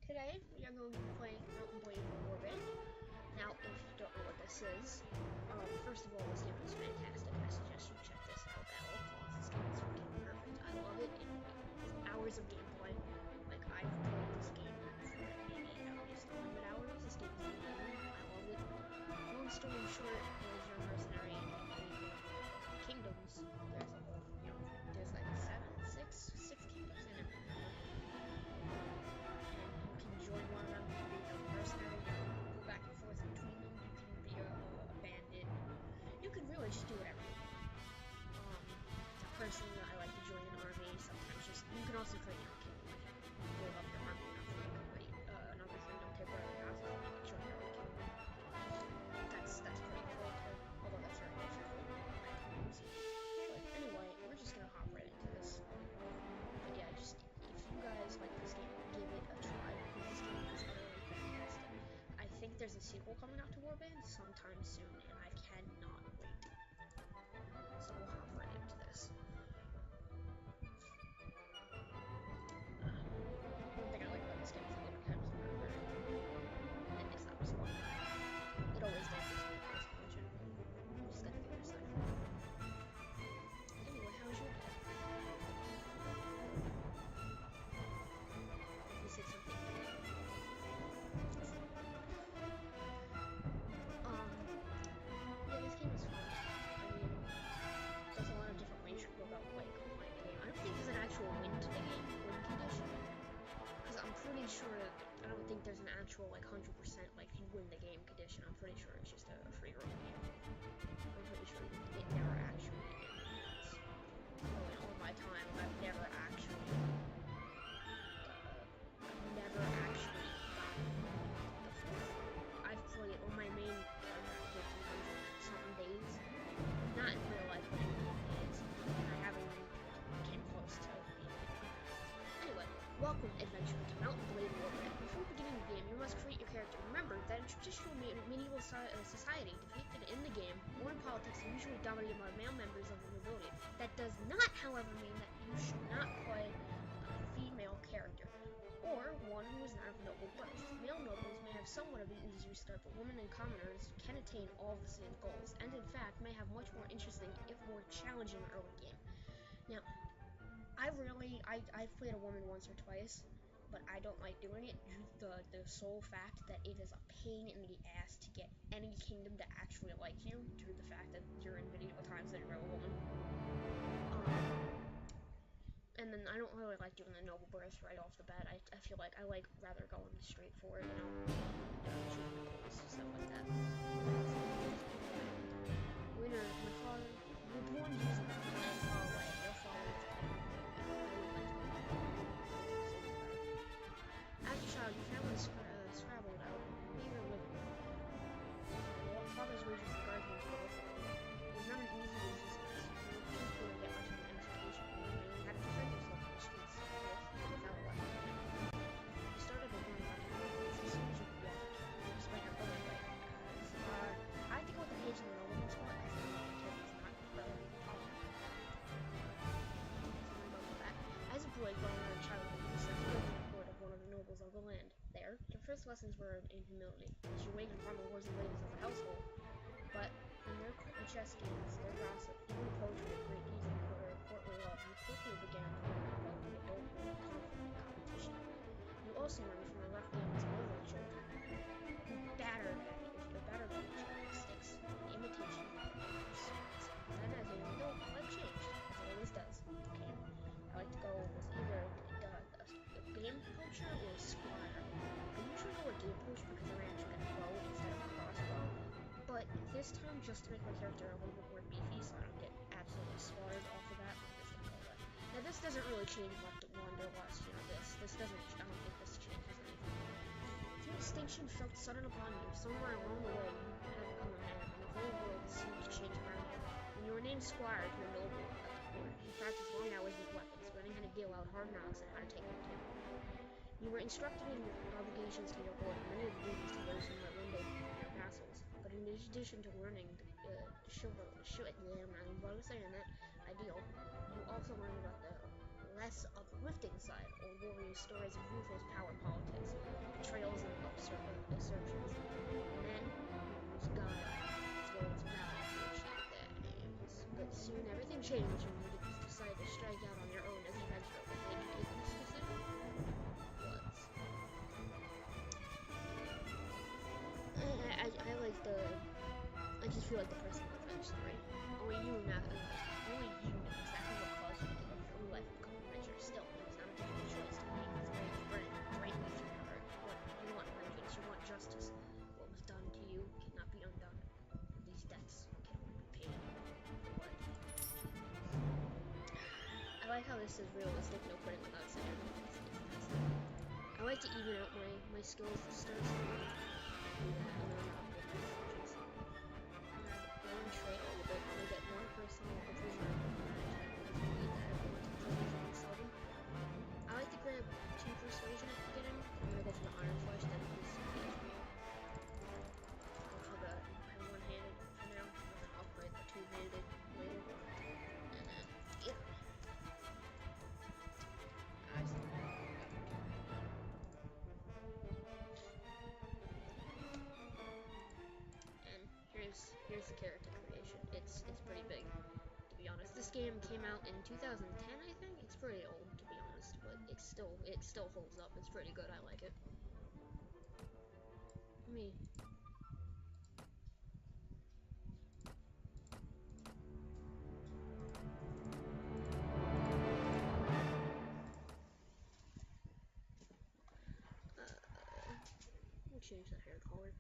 Today we are going to be playing Mountain Blade Warband. Now, if you don't know what this is, first of all, this game is fantastic. I suggest you check this out at all costs. This game is freaking perfect. I love it. It's hours of gameplay. Like, I've played this game for maybe at least 100 hours. This game is amazing. I love it. Long story short, is you're a mercenary in kingdoms. There's a whole, there's like six kingdoms in it. Join one of them, you can be a mercenary, you can go back and forth between them, you can be a bandit, you can really just do whatever you want. Personally, I like to join an army, sometimes you can also create your own kingdom, build up your army, create another kingdom, temporarily after, you can join your own kingdom. That's pretty cool, although that's very difficult, but anyway, we're just gonna hop right into this. But yeah, just, if you guys like this game, give it a try. This game is utterly fantastic. I think there's a sequel coming out to Warband sometime soon, and I cannot wait. So we'll hop right into this. One thing I like about this game is the mechanics are very good. And it's not respawn. It always does this with this function. I'm just gonna do this thing. Anyway, how's your day? You said something. Yeah, this game is fun. I mean, there's a lot of different ways you can go about playing the game. I don't think there's an actual win to the game, win condition. Because I'm pretty sure, I don't think there's an actual, like, 100%, like, you win the game condition. I'm pretty sure it's just a free roam game. I'm pretty sure it never actually ends. In all my time, I've never actually I've played on my main something days, not in real life, but in games, and I haven't even came close to being Anyway, welcome, adventure, to Mountain Blade Warband. Before beginning the game, you must create your character. Remember that in traditional medieval society, depicted in the game, or in politics, are usually dominated by male members of the nobility. That does not, however, mean that you should not play a female character, or one who is not of noble birth. Male nobles may have somewhat of an easier start, but women and commoners can attain all of the same goals, and in fact may have much more interesting, if more challenging, early game. Now, I've played a woman once or twice, but I don't like doing it due to the sole fact that it is a pain in the ass to get any kingdom to actually like you, due to the fact that you're in medieval times that you're a woman. And then I don't really like doing the noble birth right off the bat. I feel like I like rather going straight for it, stuff like that. Winner, my father, you're born using that land far away. Your father is as a child, your family scrabbled out, being a living. Your father's wages for gardening were local. It was not an easy existence. You couldn't get much of an education. You had to defend yourself in the streets without a weapon. You started to learn how to handle as soon as you could walk, despite your own way. I think with the page in the nobleman's court, I think the kid is not incredibly popular. As a boy, growing up in childhood, you sat in the court of one of the nobles of the land. There, your first lessons were in humility, as you waited upon the lords and ladies of the household. But in their chess games, their gossip, even poetry of great deeds and courtly love, you quickly began to learn about the adult world conflict and competition. You also learned from the rough games of other children who battered at each other with sticks, imitation of others. Then, as an adult, life changed, as it always does. Okay? I like to go with either a game poacher or a squire. I usually go with game poacher because I'm actually going to bow instead of a crossbow. But this time, just to make my character a little bit more beefy so I don't get absolutely slaughtered off the bat, I'm just going to go with. Now this doesn't really change Wanderlust, this doesn't, I don't think this changes anything. If your extinction felt sudden upon you, somewhere along the way you had become a man, and the whole world seemed to change around you. When you were named squire, you were noble at the court. You practiced long hours with weapons, learning how to deal out hard knocks and how to take them too. You were instructed in your obligations to your lord and many of the duties to those who might one day become your vassals. But in addition to learning ideal, you also learned about the uplifting side, old warriors' stories of ruthless power politics, betrayals and assertions. Men who use guile as well as valor to achieve their aims. But soon everything changed when you decided to strike out on your own as an adventurer. What made you take this decision? Was I like the. I just feel like the personal revenge story. Only you know exactly what caused you to give up your life and become an adventurer. Still, it was not a difficult choice to make. It's very greatly through your heart. You want vengeance. You want justice. What was done to you cannot be undone. These debts can only be paid for life. I like how this is realistic, no putting without saying. I like to even out my skills at the start. Trail a bit to get one person or prisoner I like to grab 2 persuasion at the beginning. I'm gonna go for the iron flesh, then go for the one-handed for now, and then upgrade the two-handed later. And then yeah. Here's the character creation. It's pretty big, to be honest. This game came out in 2010, I think. It's pretty old, to be honest, but it still holds up. It's pretty good. I like it. Me. We'll change the hair color.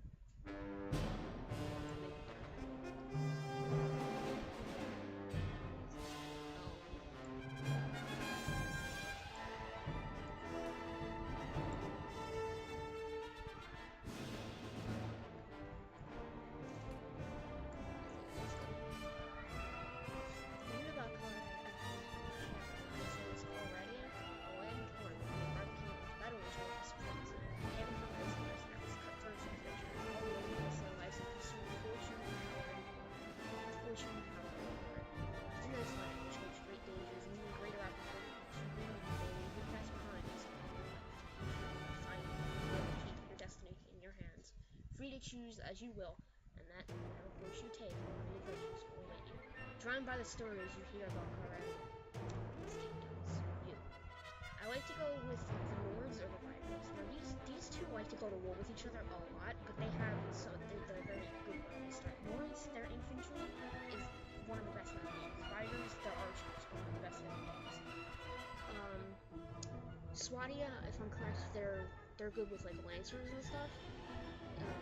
Free to choose as you will, and that whatever course you take, the adventures will await you. Drawn by the stories you hear about calradia, these kingdoms, you. I like to go with the Nords or the Vikings. Now these two like to go to war with each other a lot, but they're very good when they start. Nords, their infantry is one of the best in the game. Vikings, their archers, one of the best in the games. Swadia, if I'm correct, they're good with like lancers and stuff.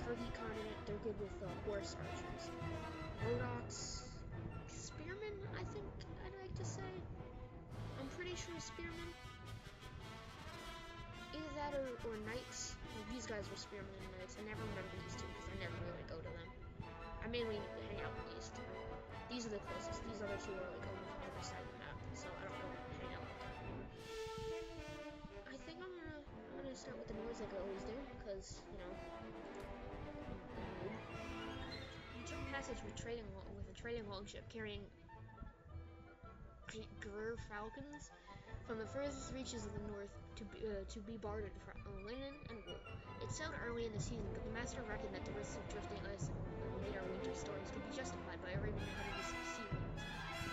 Kirby Continent, they're good with horse archers. Modocs, spearmen, I think I'd like to say. I'm pretty sure spearmen. Either that or knights. Well, these guys were spearmen and knights. I never remember these two because I never really go to them. I mainly hang out with these two. These are the closest. These other two are like over on the other side of the map, so I don't really hang out with them anymore. I think I'm gonna start with the Nords like I always do, because you know. You took passage with a trading longship carrying Gur falcons from the furthest reaches of the north to be bartered for linen and wool. It sailed early in the season, but the master reckoned that the risks of drifting ice and later winter storms could be justified by arriving ahead of the sea winds,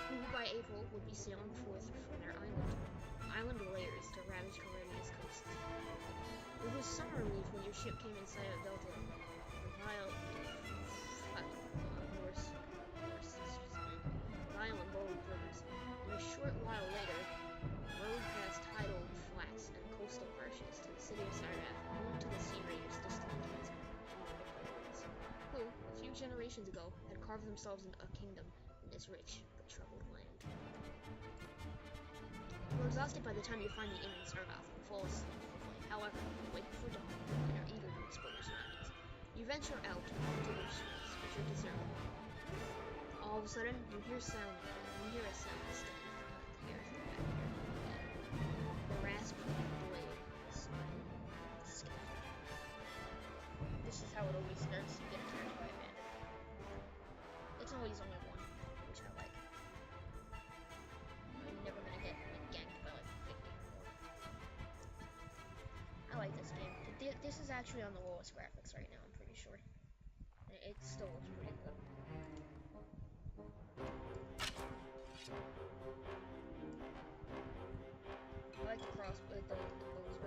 who by April would be sailing forth from their island lairs to ravage calradia's coasts. It was summer leave when your ship came in sight of Delta, the violent bold rivers. And a short while later, rode past tidal flats and coastal marshes to the city of Syrath, home to the sea raiders distant kings, who, a few generations ago, had carved themselves a kingdom in this rich but troubled land. You're exhausted by the time you find the inn in Syrath and fall asleep quickly. However, you wake before dawn and are eager to explore your surroundings. You venture out onto the streets, which are deserted. All of a sudden, you hear a sound standing here. The rasp of a blade spine. This is how it always starts. You get attacked by a bandit. It's always only one, which I like. I'm never gonna get like ganked by like 50 or more. this is actually on the lowest graphics right now, I'm pretty sure. And it still looks pretty good. I like the crossbows better because the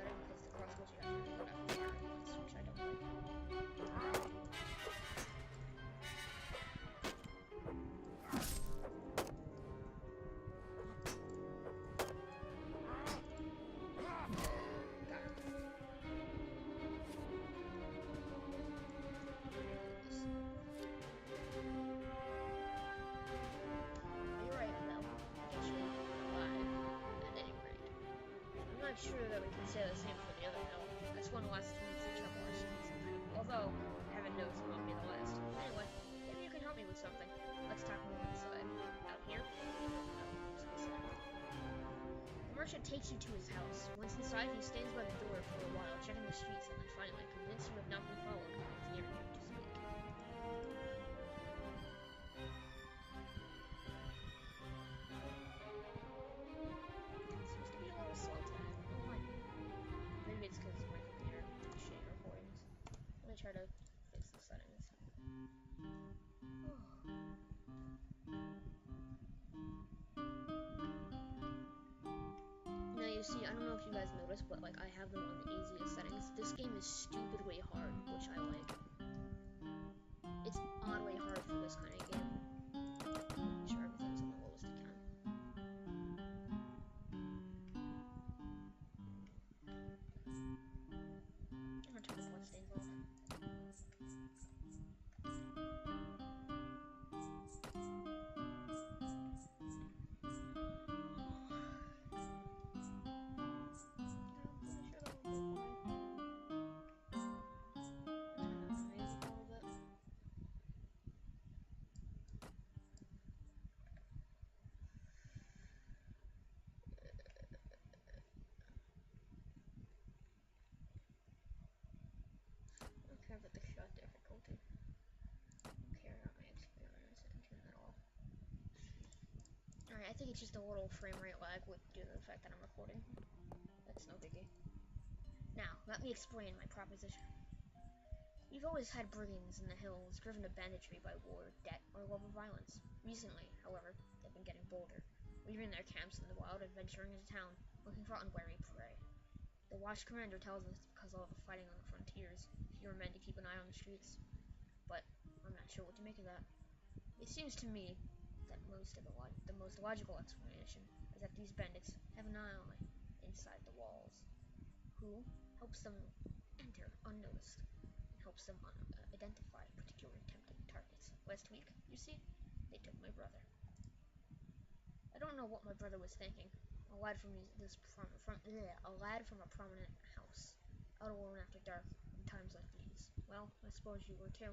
crossbows you have to reload after firing once, which I don't like. I'm not sure that we can say the same for the other hill. This one lasts through each of our seasons. Although, heaven knows it won't be the last. Anyway, maybe you can help me with something. Let's talk more inside. Out here? The merchant takes you to his house. Once inside, he stands by the door for a while, checking the streets, and then finally, convinced you have not been followed, comes near you to speak. Seems to be a little salty. Maybe it's because my computer shitty recordings. Let me try to fix the settings. Now you see, I don't know if you guys noticed, but like I have them on the easiest settings. This game is stupidly hard, which I like. It's oddly hard for this kind of game. Make sure everything's on the lowest it can. I'm gonna turn the bloodstains off. With the shot difficulty. Carry out my experience. I can turn that off. Alright, I think it's just a little frame rate lag due to the fact that I'm recording. That's no biggie. Now, let me explain my proposition. We've always had brigands in the hills, driven to banditry by war, debt, or love of violence. Recently, however, they've been getting bolder, leaving their camps in the wild and venturing into town, looking for unwary prey. The Watch Commander tells us because of all the fighting on the frontiers, fewer men to keep an eye on the streets. But I'm not sure what to make of that. It seems to me that the most logical explanation is that these bandits have an ally inside the walls, who helps them enter unnoticed, and helps them identify particular tempting targets. Last week, you see, they took my brother. I don't know what my brother was thinking. A lad from a prominent house, out alone after dark in times like these. Well, I suppose you were too.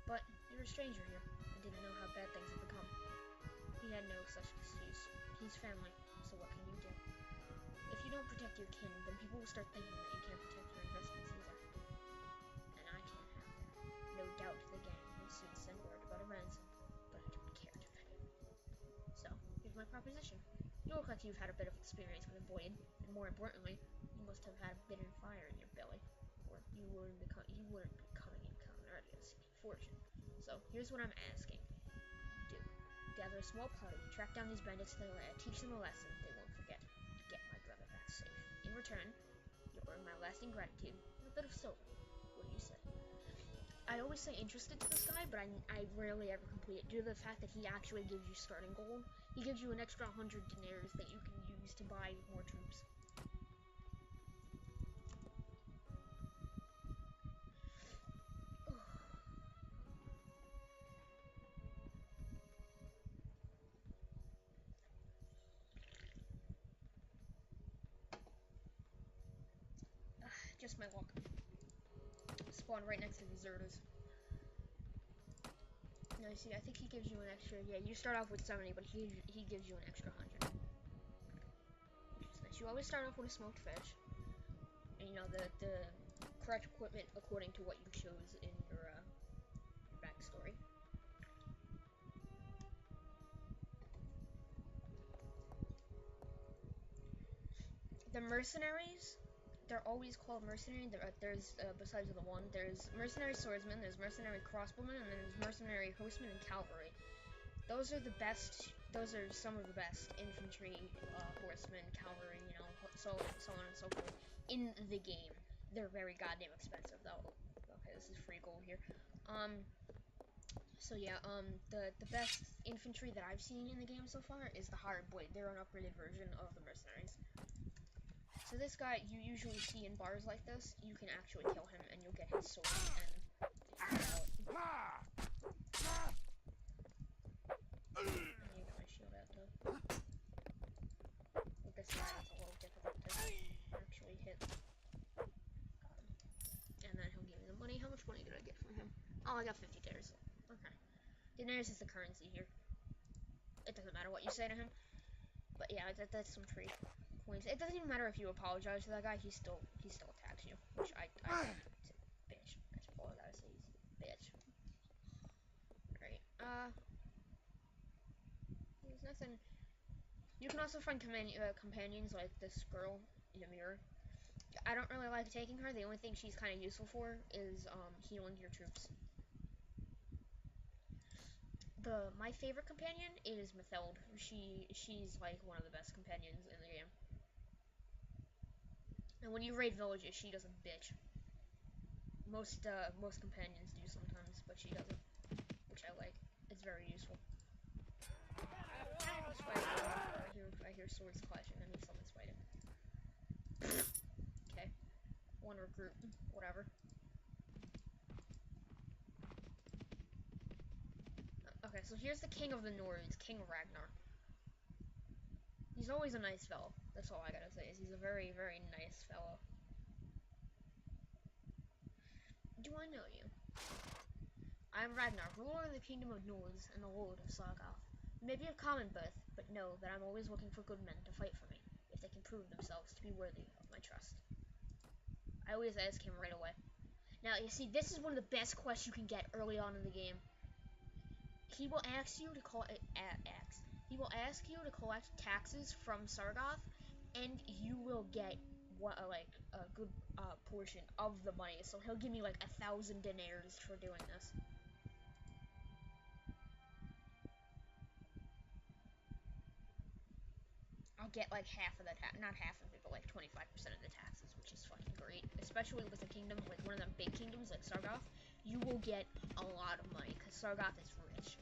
But you're a stranger here, and didn't know how bad things had become. He had no such excuse. He's family, so what can you do? If you don't protect your kin, then people will start thinking that you can't protect your investments either. And I can't have that. No doubt the gang will soon send word about a ransom, but I don't care to pay. So, here's my proposition. You look like you've had a bit of experience with a blade, and more importantly, you must have had a bit of fire in your belly, or you wouldn't be coming in calradia seeking fortune. So, here's what I'm asking. Do. Gather a small party, track down these bandits to the lair, teach them a lesson they won't forget, and get my brother back safe. In return, you'll earn my lasting gratitude and a bit of silver. What do you say? I always say interested to this guy, but I rarely ever complete it due to the fact that he actually gives you starting gold. He gives you an extra 100 dinars that you can use to buy more troops. Just my luck. Spawn right next to deserters. No, you see, I think he gives you an extra. Yeah, you start off with 70, but he gives you an extra 100. Which is nice. You always start off with a smoked fish, and you know the correct equipment according to what you chose in your backstory. The mercenaries, they're always called mercenary. There's besides the one, there's mercenary swordsman, there's mercenary crossbowman, and then there's mercenary horseman and cavalry. Those are the best. Those are some of the best infantry, horsemen, cavalry. You know, so on and so forth in the game. They're very goddamn expensive though. Okay, this is free gold here. So yeah, the best infantry that I've seen in the game so far is the Hired Blade. They're an upgraded version of the mercenaries. So this guy you usually see in bars like this, you can actually kill him and you'll get his sword and you get my shield out though. With this guy it's a little difficult to actually hit. Got him. And then he'll give me the money. How much money did I get from him? Oh, I got 50 dares. Okay. Dinars is the currency here. It doesn't matter what you say to him. But yeah, that's some free coins. It doesn't even matter if you apologize to that guy. He still attacks you, which I bitch. That's all I gotta say. Bitch. Right. There's nothing. You can also find companions like this girl in the mirror. I don't really like taking her. The only thing she's kind of useful for is healing your troops. My favorite companion is Mathilde. She's like one of the best companions in the game. And when you raid villages, she doesn't bitch. Most companions do sometimes, but she doesn't, which I like. It's very useful. I hear swords clashing. That means someone's fighting. Okay, one recruit, whatever. Okay, so here's the King of the Nords, King Ragnar. He's always a nice fellow. That's all I gotta say. Is he's a very, very nice fellow. Do I know you? I am Ragnar, ruler of the kingdom of Nords and the lord of Sargoth. You may be of common birth, but know that I'm always looking for good men to fight for me, if they can prove themselves to be worthy of my trust. I always ask him right away. Now, you see, this is one of the best quests you can get early on in the game. He will ask you to He will ask you to collect taxes from Sargoth, and you will get a good portion of the money. So he'll give me like 1,000 dinars for doing this. I'll get like half of the not half of it, but like 25% of the taxes, which is fucking great. Especially with a kingdom, like one of them big kingdoms like Sargoth, you will get a lot of money because Sargoth is rich.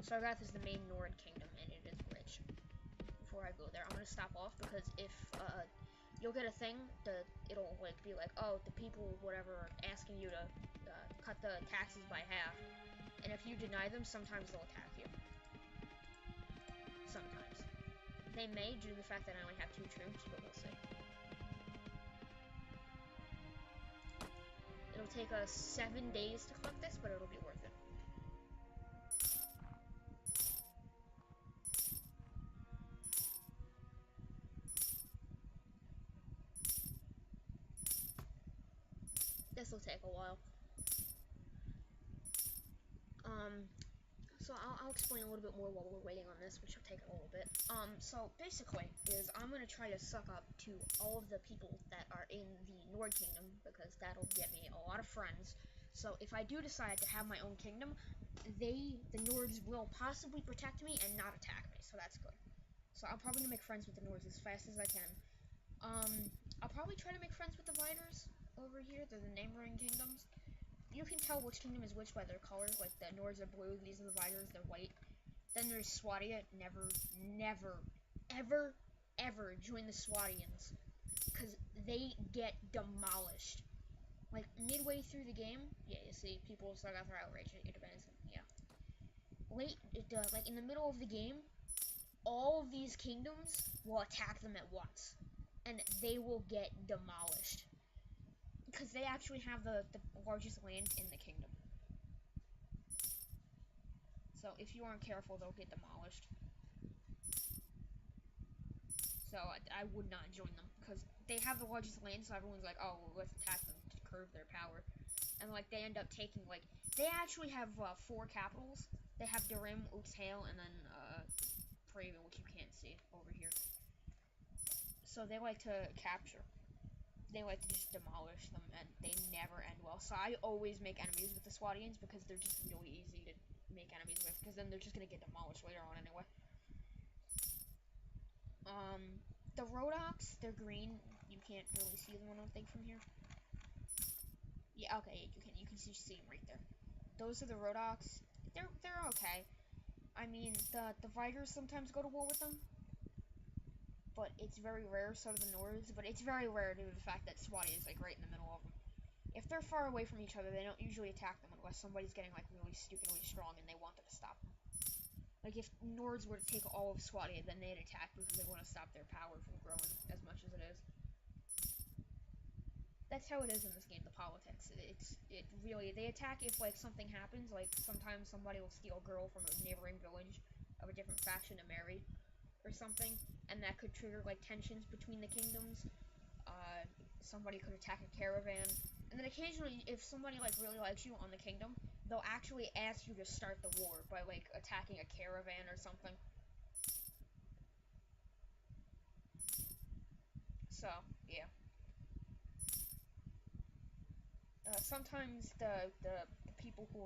Sargoth is the main Nord kingdom, and it is rich. Before I go there, I'm gonna stop off because if you'll get a thing that it'll like be like, oh, the people whatever are asking you to cut the taxes by half, and if you deny them, sometimes they'll attack you. Sometimes. They may, due to the fact that I only have 2 troops, but we'll see. It'll take us 7 days to collect this, but it'll be worth it. This will take a while. So I'll explain a little bit more while we're waiting on this, which will take a little bit. So basically, is I'm gonna try to suck up to all of the people that are in the Nord Kingdom, because that'll get me a lot of friends. So if I do decide to have my own kingdom, the Nords will possibly protect me and not attack me, so that's good. So I'm probably gonna make friends with the Nords as fast as I can. I'll probably try to make friends with the Viders over here. They're the neighboring kingdoms. You can tell which kingdom is which by their colors. Like the Nords are blue, these are the Viders, they're white. Then there's Swadia. Never, ever, ever join the Swadians, because they get demolished. Like midway through the game, yeah, you see people start off their outrage at independence. Yeah. Like in the middle of the game, all of these kingdoms will attack them at once, and they will get demolished. Because they actually have the largest land in the kingdom. So if you aren't careful, they'll get demolished. So I would not join them, because they have the largest land, so everyone's like, oh, well, let's attack them to curb their power. And like they end up taking like, they actually have 4 capitals. They have Durim, Uxhale, and then Praven, which you can't see over here. So they like to capture. they like to just demolish them, and they never end well. So I always make enemies with the Swadians because they're just really easy to make enemies with, because then they're just gonna get demolished later on anyway. The Rhodoks, they're green. You can't really see them, I don't think, from here. Yeah, okay, you can see them right there. Those are the Rhodoks. They're okay. I mean, the Vigors sometimes go to war with them, but it's very rare. So do the Nords, but it's very rare due to the fact that Swati is like right in the middle of them. If they're far away from each other, they don't usually attack them unless somebody's getting like really stupidly strong and they want them to stop them. Like if Nords were to take all of Swatia, then they'd attack because they want to stop their power from growing as much as it is. That's how it is in this game, the politics. It really, they attack if like something happens, like sometimes somebody will steal a girl from a neighboring village of a different faction to marry or something, and that could trigger like tensions between the kingdoms. Somebody could attack a caravan, and then occasionally if somebody like really likes you on the kingdom, they'll actually ask you to start the war by like attacking a caravan or something. So, yeah. Sometimes the people who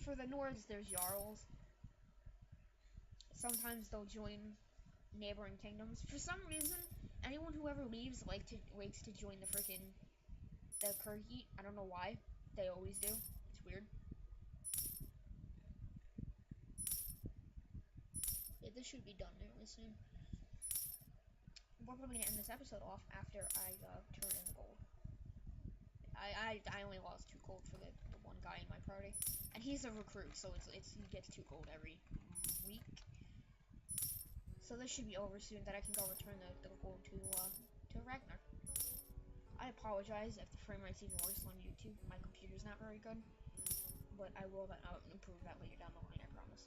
for the Nords, there's Jarls. Sometimes they'll join neighboring kingdoms. For some reason, anyone who ever leaves likes to join the Kirgit. I don't know why. They always do. It's weird. Yeah, this should be done really soon. We're probably gonna end this episode off after I turn in the gold. I only lost 2 gold for the one guy in my party, and he's a recruit, so he gets 2 gold every week. So this should be over soon. That I can go return the gold to Ragnar. I apologize if the frame rate's even worse on YouTube. My computer's not very good, but I'll improve that later down the line. I promise.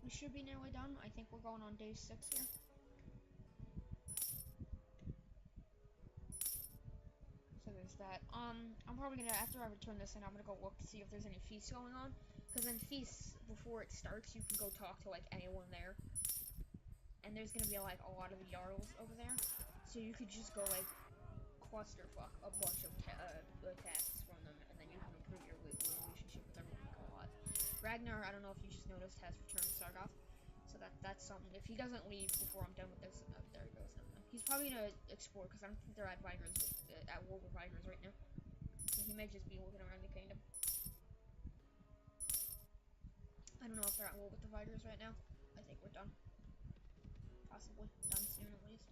We should be nearly done. I think we're going on day 6 here. So there's that. I'm probably gonna, after I return this in, I'm gonna go look to see if there's any feasts going on. Because in feasts, before it starts, you can go talk to like anyone there. And there's gonna be like a lot of Jarls over there. So you could just go like clusterfuck a bunch of tasks from them, and then you can improve your relationship with everyone a lot. Ragnar, I don't know if you just noticed, has returned to Sargoth. So that's something. If he doesn't leave before I'm done with this, there he goes. He's probably gonna explore because I don't think they're at Vigors, at war with Vigors right now. So he may just be looking around the kingdom. I don't know if they're at war with the Vigors right now. I think we're done. Possibly done soon at least.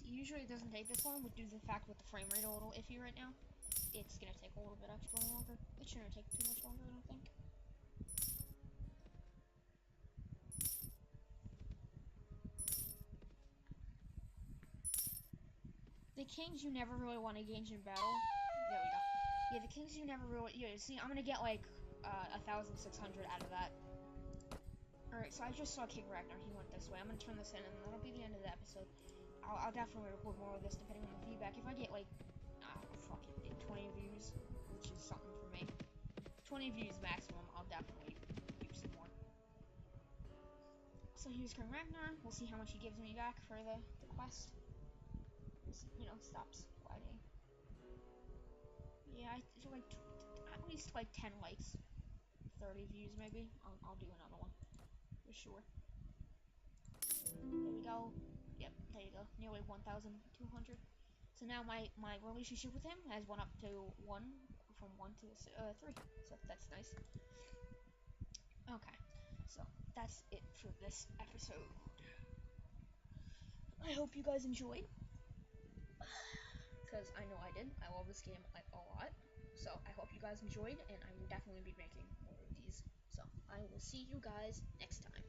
Usually it doesn't take this long, but due to the fact with the frame rate a little iffy right now, it's gonna take a little bit extra longer. It shouldn't take too much longer, I don't think. The kings you never really want to engage in battle. There we go. Yeah, the kings you never really. Yeah, see, I'm gonna get like 1,600 out of that. Alright, so I just saw King Ragnar. He went this way. I'm gonna turn this in, and that'll be the end of the episode. I'll definitely record more of this depending on the feedback. If I get like, fuck it, 20 views, which is something for me. 20 views maximum, I'll definitely do some more. So here's King Ragnar. We'll see how much he gives me back for the quest. You know, stops lagging. Yeah, I feel like at least like 10 likes, 30 views maybe. I'll do another one for sure. There we go. Yep, there you go. Nearly 1,200. So now my relationship with him has went up to 1, from 1 to 3. So that's nice. Okay, so that's it for this episode. I hope you guys enjoyed, because I know I did. I love this game like a lot. So I hope you guys enjoyed, and I will definitely be making more of these. So I will see you guys next time.